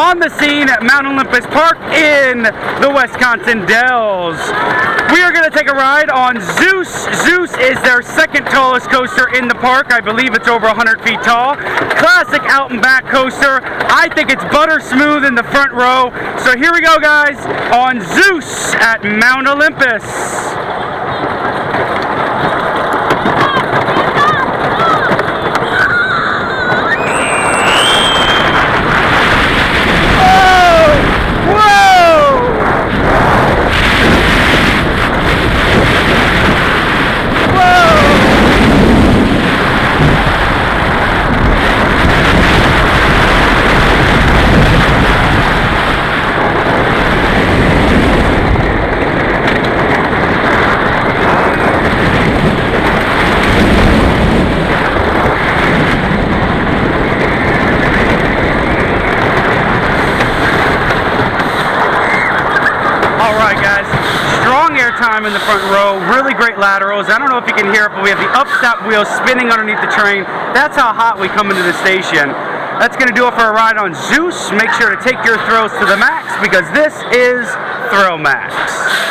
on the scene at Mount Olympus Park in the Wisconsin Dells. We are going to take a ride on Zeus. Zeus is their second tallest coaster in the park. I believe it's over 100 feet tall. Classic out and back coaster. I think it's butter smooth in the front row. So here we go, guys, on Zeus at Mount Olympus. Time in the front row, really great laterals. I don't know if you can hear it, but we have the up-stop wheels spinning underneath the train. That's how hot we come into the station. That's going to do it for a ride on Zeus. Make sure to take your thrills to the max, because this is Thrill Max.